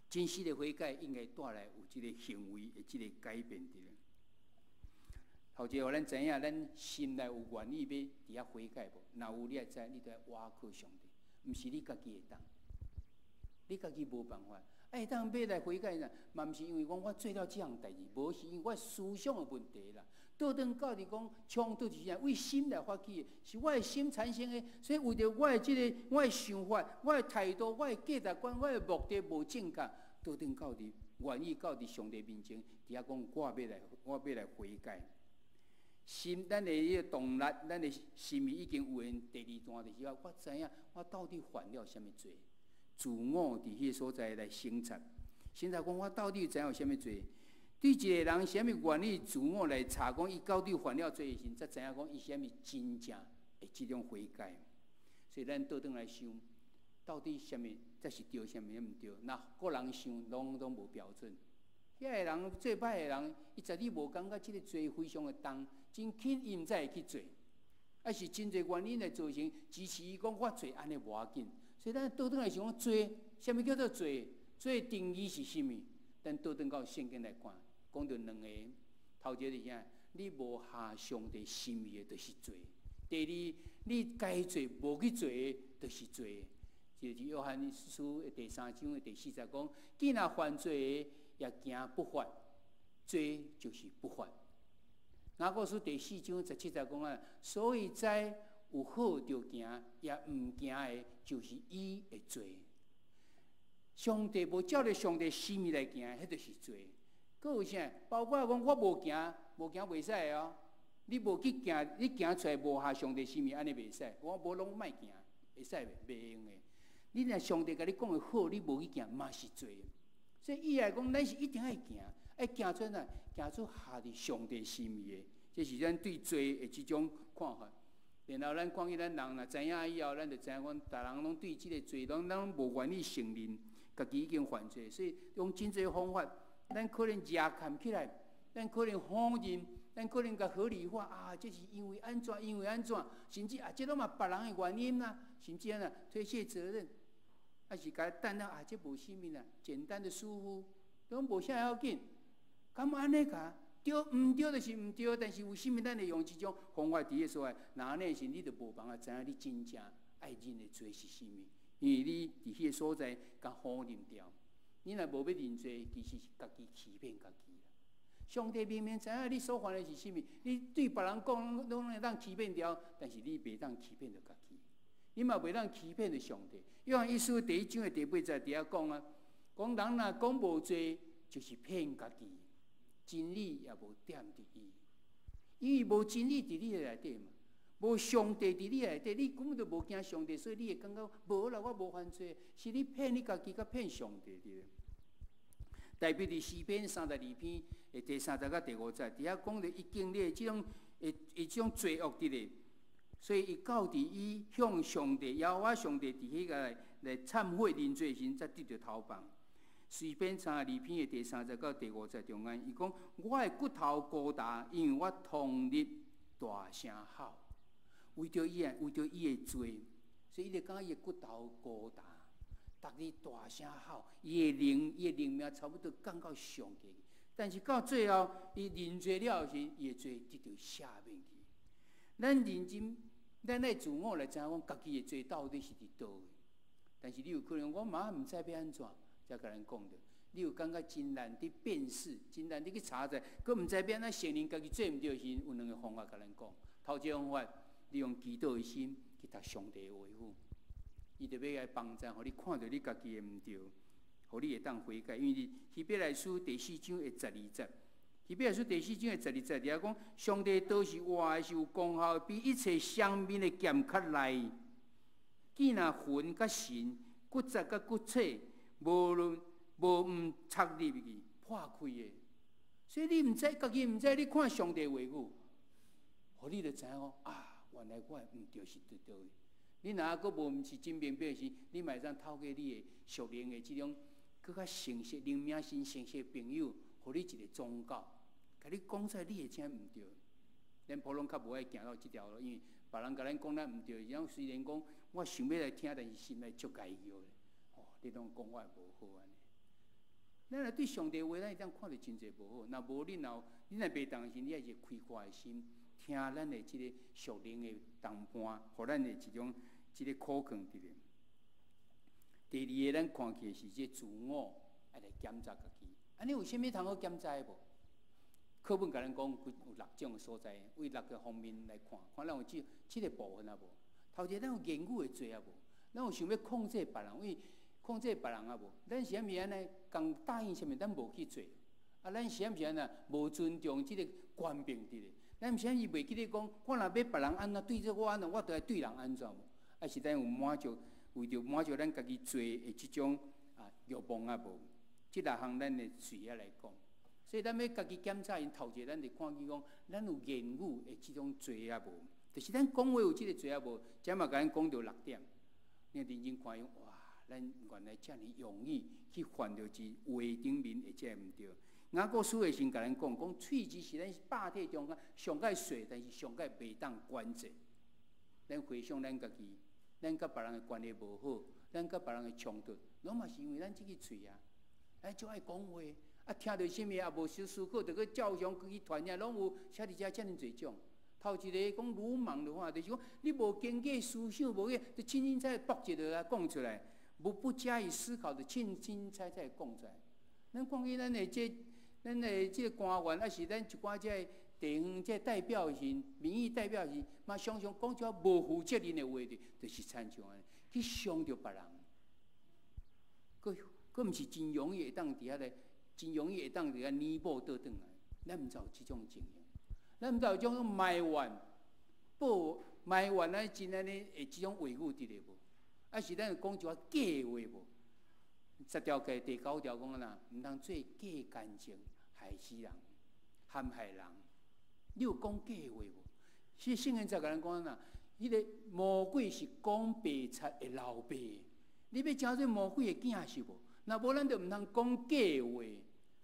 真实的悔改应该带来有即个行为的即个改变的。头一个，咱知影，咱心内有愿意要伫遐悔改无？若有，你也知，你都要倚靠上帝，毋是你家己会当，你家己无办法。当要来悔改啦，嘛毋是因为讲我做了这样代志，无是因为我思想的问题啦。倒转到底讲，冲突是啥？为心来发起的，是我的心产生的。所以为着我的我的想法、我的态度、我的价值观、我的目的无正确，倒转到底愿意到底上帝面前，伫遐讲我要来悔改。心，咱的迄个动力，咱的心意已经有因第二段就是话，我知影我到底犯了什么罪，自我伫迄个所在来省察。省察讲我到底知影有什么罪？对一个人什么愿意自我来查讲，伊到底犯了罪时，才知影讲伊什么真正的即种悔改。所以咱倒转来想，到底什么才是对，什么毋对？那个人想拢无标准。遐个人做歹个人，伊在你无感觉即个罪非常的重，真轻伊毋才会去做，还是真侪原因来造成支持伊讲我做安尼无要紧。所以咱倒转来想讲罪，什么叫做罪？罪的定义是啥物？咱倒转到圣经来看，讲到两个，头一个是啥？你无下上帝心意的，就是罪；第二，你该做无去做的，就是罪。就是约翰一书第3章的第40讲，既然犯罪的也行不法，罪就是不法。雅各书第4章17讲啊，所以在有好就行，也毋行的，就是伊的罪。上帝无照着上帝心意来行，迄就是罪。佫有啥？包括讲我无行袂使哦。你无去行，你行出来无下上帝心意，安尼袂使。我无拢莫行，会使袂用的。你若上帝甲你讲的好，你无去行，嘛是罪。所以伊来讲，咱是一定要行，要行出来，行出下伫上帝心意的，这是咱对罪的即种看法。然后咱关于咱人若知影以后，咱就知影讲，逐人拢对即个罪，咱无愿意承认家己已经犯罪，所以用真侪方法，咱可能夜看起来，咱可能否认，咱可能甲合理化啊，这是因为安怎，甚至这拢嘛别人的原因啦，甚至推卸责任。还是甲等了这无啥物啦，简单的疏忽，拢无啥要紧。敢安尼甲对毋对就是毋对，但是有啥物咱会用即种方法伫咧所在，那安尼是你就无办法知影你真正爱认的罪是啥物，因为你伫迄个所在甲否认掉。你若无要认罪，其实是家己欺骗家己啦。上帝明明知影你所犯的是啥物，你对别人讲拢会当欺骗掉，但是你袂当欺骗着家己。你嘛袂当欺骗着上帝。约翰一书第1章的第8节底下讲啊，讲人若讲无罪，就是骗家己，真理也无点伫伊。因为无真理伫你内底嘛，无上帝伫你内底，你根本就无惊上帝，所以你会感觉无啦，我无犯罪，是你骗你家己，甲骗上帝的。代表伫诗篇32篇的第3节甲第5节，底下讲着伊经历即种罪恶伫咧。所以，伊到伫伊向上帝、耶和华上帝伫迄个来忏悔认罪时，才得到头棒。诗篇32篇的第3节到第5节中间，伊讲：我的骨头高大，因为我痛日大声吼，为着伊的罪，所以伊就讲伊的骨头高大，逐日大声吼，伊的灵命差不多降到上帝。但是到最后，伊认罪了时，伊的罪得到赦免去。咱认真。咱来自我来知影讲，家己的罪到底是伫倒位？但是你有可能，我嘛毋知要安怎，才甲咱讲着。你有感觉真难伫辨识，真难伫去查者，佮毋知要安怎承认家己做毋对时，有2个方法甲咱讲。头一个方法，你用祈祷的心去读上帝的话语，伊就要来帮助，互你看到你家己的毋对，互你会当悔改。因为希伯来书第4章的12节。希伯来书第4章的12节，底下讲上帝道是活的，是有功效，比一切双面的剑较利。既然魂甲神、骨质甲骨髓，无插入去破开的。所以你毋知，家己毋知，你看上帝话语，互你就知影讲啊，原来我毋对是对倒位。你若还佫无是真明白时，你嘛会当透过你的属灵的即种佫较诚实、灵命新诚实的朋友。互你一个忠告，甲你讲出来，你会真毋对。咱普通较无爱行到即条路，因为别人甲咱讲咱毋对，然后虽然讲我想要来听，但是心内足介意的。你拢讲我无好安尼。咱若对上帝话，咱一定看到真侪无好。若无你若袂当时，你还是开阔的心，听咱的即个属灵的同伴，互咱的一种即个可靠伫咧。第二个，咱看起是即自我爱来检查家己。安尼有啥物通好检查的无？课本甲咱讲有6种所在，为6个方面来看，看咱有即个部分啊无？头一，咱有言语的罪啊无？咱有想要控制别人，为控制别人啊无？咱是安尼安尼，讲答应啥物，咱无去做。啊，咱是安是安那无尊重即个官兵伫咧？咱是安是袂记咧讲，我若要别人安怎对着我安怎，我着爱对人安怎无？啊，是咱有满足，为着满足咱家己做的即种欲望啊无？即6项咱的需要来讲。所以咱要家己检查因头一，咱得看去讲，咱有言语的即种罪啊无？就是咱讲话有即个罪啊无？则嘛甲咱讲到6点，你认真看，哇，咱原来遮尔容易去犯着之话顶面会遮毋对。雅各书的先甲咱讲，喙齿是咱百体中间上界细，但是上界袂当关节。咱回想咱家己，咱甲别人的关系无好，咱甲别人的冲突，拢嘛是因为咱即个喙啊，咱就爱讲话。啊，听到啥物也无小思考，着去照相去传呀，拢有写伫遮遮尔侪种。头一个讲鲁莽的话，就是讲你无经过思想，无个就清清彩驳一个讲出来，不加以思考，就清清彩彩讲出来。咱讲起咱的即个官员，还是咱一寡即地方即代表性、民意代表性，嘛常常讲一寡无负责任的话，就是参像安尼去伤着别人，佫毋是真容易会当伫遐咧。真容易会当伫遐泥巴倒转来，咱毋知有即种情形，咱毋知有种埋怨、埋怨啊，真安尼会即种话语伫咧无？啊是咱讲一寡假话无？10条诫第9条讲啦，毋通做假干净，害死人、陷害人。你有讲假话无？所以圣经才甲咱讲啦，迄个魔鬼是讲白贼的老爸，你要真做魔鬼的囝是无？若无，咱就毋通讲假话。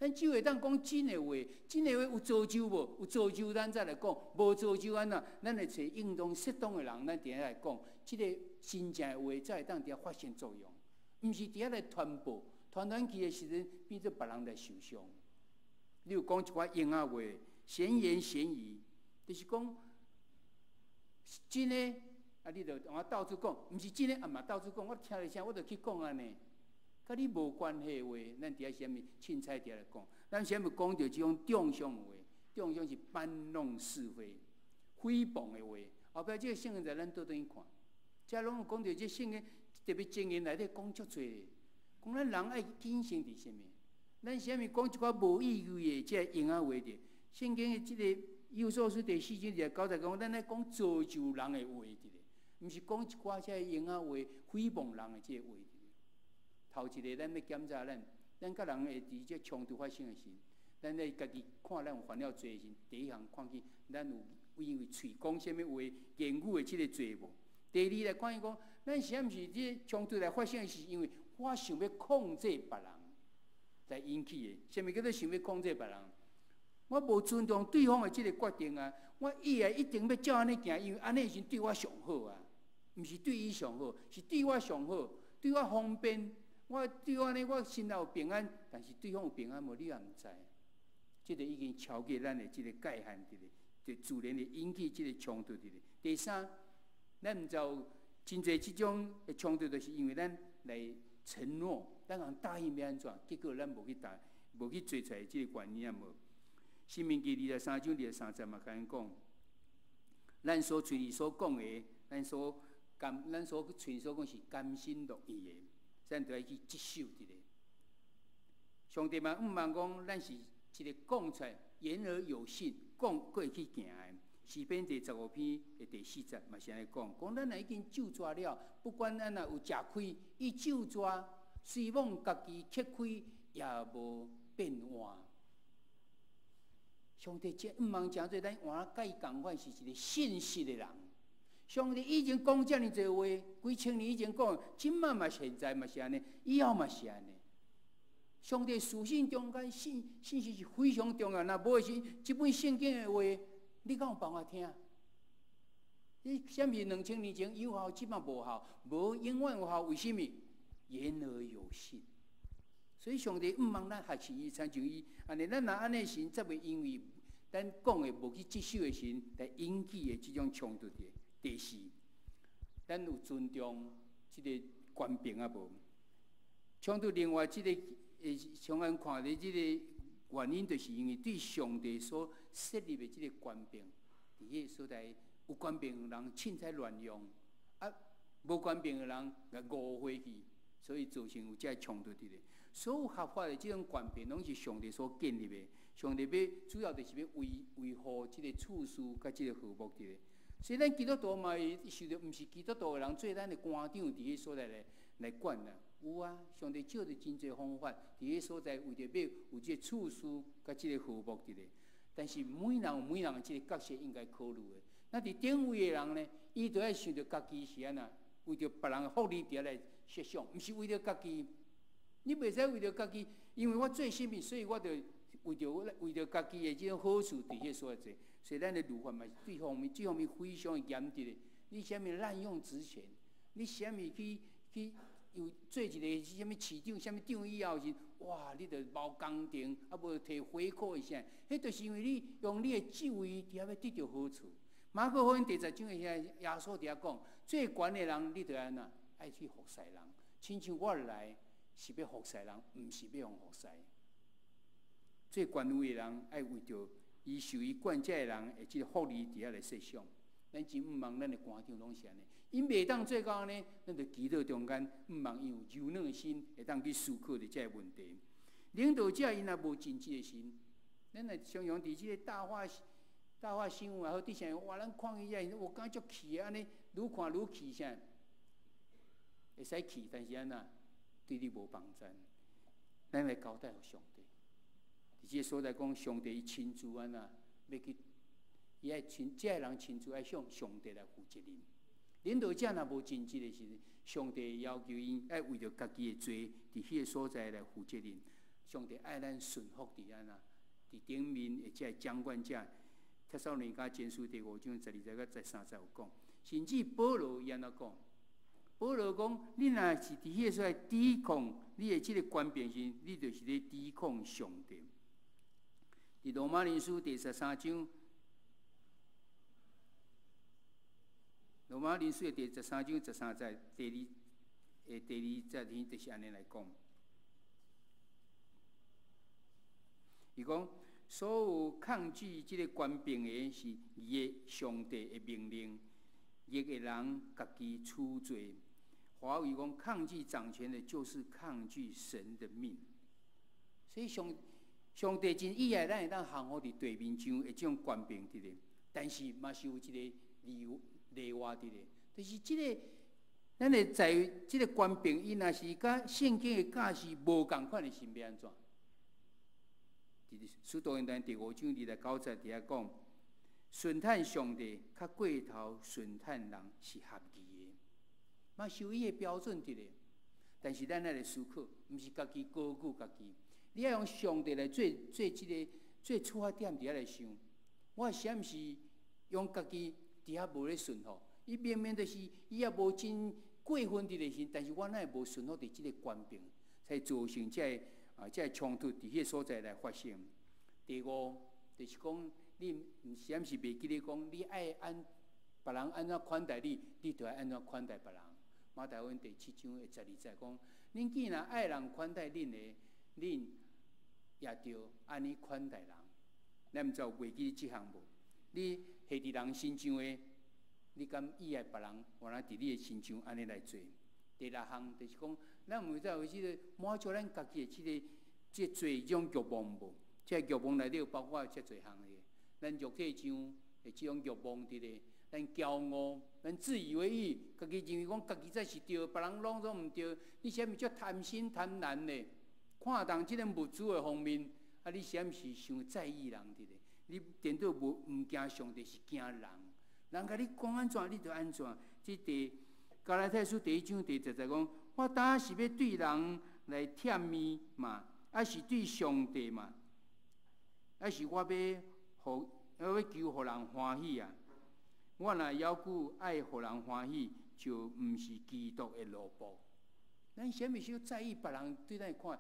咱只会当讲真的话，真的话有造就无？有造就，咱再来讲；无造就，咱会找应当适当的人，咱伫遐来讲。即个真正的话，才会当伫遐发生作用，毋是伫遐来传播。传去的时阵，变做别人来受伤。你有讲一寡闲话、闲言闲语，就是讲真的啊，你着我到处讲，毋是真的啊嘛到处讲。我听了声，我着去讲安尼。甲你无关系的话，咱伫遐是啥物？凊彩伫遐来讲，咱是啥物讲着即种中伤的话？中伤是搬弄是非、诽谤的话。后壁即个圣经在咱倒转去看，遮拢有讲着即圣经特别经言内底讲足侪，讲咱人爱谨慎伫啥物？咱是啥物讲一寡无意义的即个闲话的？圣经的即个有所书第4章第90讲，咱爱讲造就人的话的，毋是讲一寡即个闲话诽谤人的即个话。头一个，咱要检查咱甲人会伫即冲突发生的时，咱咧家己看咱有犯了罪时，第一项看去咱有因为喙讲啥物话、言语的即个罪无？第二来看伊讲，咱是毋是即冲突来发生的是因为我想要控制别人来引起的？啥物叫做想要控制别人？我无尊重对方的即个决定啊！我以后一定要照安尼行，因为安尼是对我上好啊，毋是对伊上好，是对我上好，对我方便。我对我安尼，我心内有平安，但是对方有平安无，你也毋知。即个已经超过咱的即个界限伫咧，就自然的引起即个冲突伫咧。第三，咱毋知有真侪即种的冲突，就是因为咱来承诺，咱人答应要安怎，结果咱无去做出来即个原因也无。申命记23章23节嘛，甲咱讲，咱所嘴里所讲的，咱所嘴所讲是甘心乐意的。咱就要去接受伫咧。上帝嘛，毋茫讲，咱是一个讲出来言而有信，讲过会去行的。诗篇第15篇的第4节嘛是安尼讲，咱若已经咒抓了，不管咱若有食亏，伊咒抓，虽望家己吃亏，也无变换。上帝毋茫诚做咱换甲伊共款，是一个信实的人。上帝已经讲遮尔侪话，几千年以前讲，即摆嘛现在嘛是安尼，以后嘛是安尼。上帝属性中间信息是非常重要。若无的是，即本圣经的话，你敢有办法听？你啥物2000年前有效，即摆无效，无永远有效？为什么？言而有信。所以上帝毋望咱学习伊，亲像伊安尼，咱若安尼神，则袂因为咱讲的无去接受的神，来引起的即种冲突的。第四，咱有尊重即个权柄啊无？冲突另外即个上岸看的即个原因，就是因为对上帝所设立的即个权柄，伫迄个所在有权柄的人凊彩乱用，啊，无权柄的人甲误会去，所以造成有遮冲突伫咧。所有合法的即种权柄，拢是上帝所建立的。上帝要主要就是要维护即个处事甲即个和睦伫咧。所以咱基督徒嘛，受到毋是基督徒的人做咱的官长，伫迄所在来管啦。有啊，上帝照着真侪方法，伫迄所在为着要有即个处事甲即个和睦伫咧。但是每人有每人的即个角色应该考虑的。那伫顶位的人呢，伊就要想着家己是安那，为着别人的福利伫来设想，毋是为着家己。你袂使为着家己，因为我做甚物，所以我就为着家己的即种好处伫迄所在。所以咱的律法嘛，这方面非常严厉的。你啥物滥用职权，你啥物去有做一个啥物市长、啥物长以后是，哇，你着冒工程，啊无摕回扣一下，迄就是因为你用你的智慧伫遐要得到好处。马可福音第10章的耶稣伫遐讲，最悬的人你着安那爱去服侍人，亲像我来是要服侍人，毋是要用服侍。最权威的人爱为着伊受伊管教的人的即个福利伫遐来设想。咱真毋望咱的官长拢是安尼，因袂当做到安尼，咱着祈祷中间毋望伊有柔软的心，会当去思考着这个问题。领导者因也无真挚的心，咱来常常伫即个大话新闻也好，伫啥哇，咱看伊遐，我感觉足气安尼，愈看愈气啥，会使气，但是安那对你无帮助。咱来交代互上帝，伫即个所在讲，上帝伊亲自安那要去。伊爱亲，这个人亲自爱向上帝来负责任。领导者若无尽职的时候，上帝要求因爱为着家己的罪，伫迄个所在来负责任。上帝爱咱顺服伫安那，伫顶面的这掌管者。帖撒罗尼迦前书第5章12节到13节有讲，甚至保罗伊安怎讲？保罗讲，你若是伫迄个所在抵抗你的即个权柄时，你就是咧抵抗上帝。伫罗马人书第13章。罗马人书的第13章13节第2节就是安尼来讲。伊讲，所有抗拒即个权柄的是逆上帝的命令，逆的人家己处罪。华语讲，抗拒掌权的，就是抗拒神的命。所以上帝真意爱咱会当降服伫地面上的即种权柄伫咧，但是嘛是有一个例外伫咧，就是即个咱的在即个权柄，伊若是甲圣经的教示无共款的，是要安怎？伫《使徒行传》第5章2到9节伫遐讲，顺趁上帝较过头顺趁人是合宜的，嘛是有伊的标准伫咧。但是咱来思考，毋是家己高估家己，你要用上帝来做即个做出发点伫遐来想，我啥毋是用家己？伫遐无咧顺服，伊明明就是伊也无真过分伫咧心，但是我哪会无顺服伫即个权柄，才造成这个冲突伫迄个所在来发生。第5就是讲，你啥毋是袂记咧讲，你爱按别人安怎款待你，你就要安怎款待别人。马太福音第7章的12节讲，恁既然爱人款待恁的，恁也着安尼款待人。咱毋知有袂记即项无？你下伫人身上的，你敢意爱别人，原来伫你的身上安尼来做。第6项就是讲，咱毋知有即个满足咱家己的即个罪种欲望无？即个欲望内底有包括遮侪项的，咱肉体上的即种欲望伫咧，咱骄傲，咱自以为意，家己认为讲家己才是对，别人拢总毋对。你啥物叫贪心贪婪呢？看重即个物质的方面，啊，你啥物是伤在意人伫咧？你颠倒无毋惊上帝，是惊人。人甲你讲安怎，你就安怎。即第加拉太书第1章第10节讲，我当是要对人来舔面嘛，还是对上帝嘛？还是我要求互人欢喜啊？我若要求爱互人欢喜，就毋是基督的奴仆。咱什么时候在意别人对咱看？